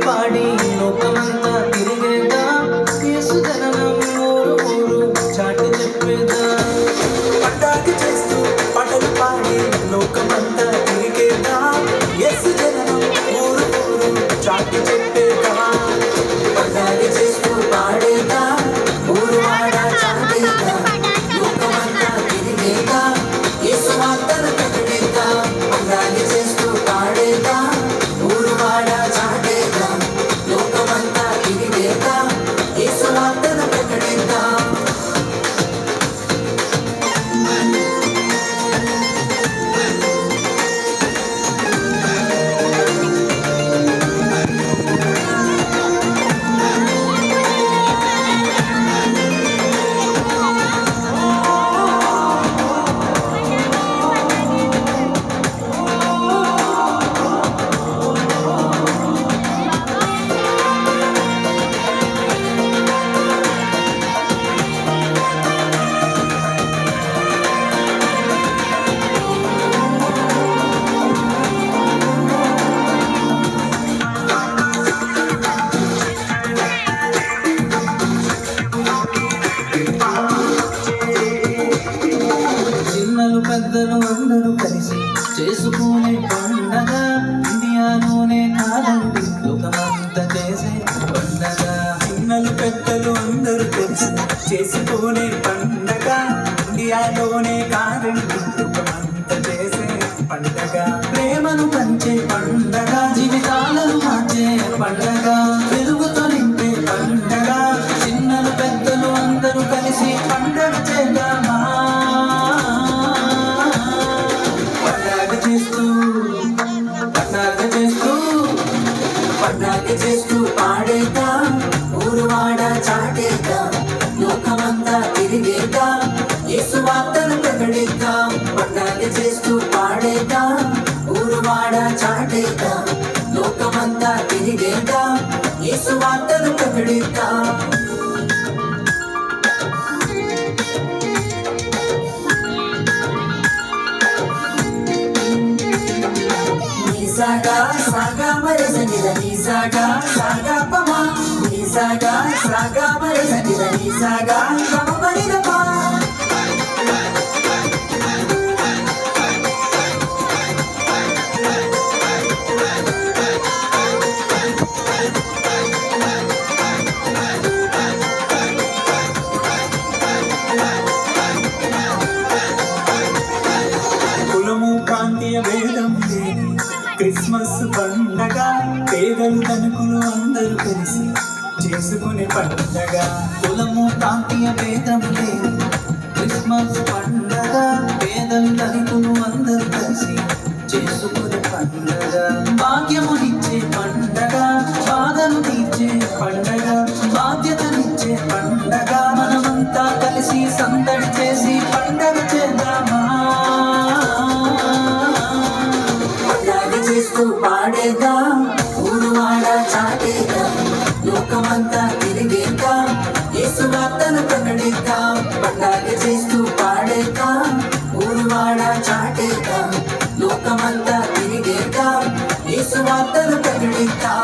పాడి లోకమంతా తిరిగేదా యేసు జననం ఊరు ఊరు చాటి చెప్పేదా పండగ చేస్తూ పాటలు పాడి లోకమంతా తిరిగేదా యేసు జననం ఊరు ఊరు చాటి చెప్పేదా పండగ చేస్తూ పాడేదా ఊరు వాడ చాటేదా లోకమంతా తిరిగేదా యేసు వార్తలు ప్రకటిద్దా పండగ చేస్తూ పాడేదా ఊరు వాడ చాటేదా లోకమంతా తిరిగేదా యేసు వార్తలు ప్రకటిద్దా చిన్నలు పెద్దలు అందరూ కలిసి చేసుకునే పండగ ఇండియాలోనే కాదండి లోకమంతా చేసే పండగ చిన్నలు పెద్దలు అందరూ కలిసి చేసుకునే పండగ ఇండియాలోనే కాదండి లోకమంతా చేసే పండగ ప్రేమను పంచే పండగ జీవితాలను మార్చే పండగ వెలుగుతో నింపే పండగ చిన్నలు పెద్దలు అందరూ కలిసి పండగ చేద్దామా పండగ చేస్తూ పాడేదా ఊరు వాడ చాటేదా లోకమంతా తిరిగేదా యేసు వార్తలు ప్రకటిద్దా పండగ చేస్తూ పాడేదా ఊరు వాడ చాటేదా లోకమంతా తిరిగేదా యేసు వార్తలు ప్రకటిద్దా Nisaga, saga, marisa, nida, nisaga, saga, pama. Nisaga, saga, marisa, nida, nisaga, pama, marida, pa. కులము ప్రాంతీయ భేదం లేని క్రిస్మస్ పండగ పేదలు ధనికులు అందరూ కలిసి చేసుకునే పండగ కులము ప్రాంతీయ భేదం లేని క్రిస్మస్ పండగ పేదలు ధనికులు అందరూ కలిసి చేసుకునే పండగ భాగ్యమునిచ్చే పండగ బాధను తీర్చే పండగ బాధ్యతనిచ్చే పండగ మనమంతా కలిసి సందడి చేసి పండగ చేద్దామా చేస్తూ పాడేదా ఊరు వాడ చాటేదా లోకమంతా తిరిగేదా యేసు వార్తలు ప్రకటిద్దా పండగ చేస్తూ పాడేదా ఊరు వాడ చాటేదా లోకమంతా తిరిగేదా యేసు వార్తలు ప్రకటిద్దా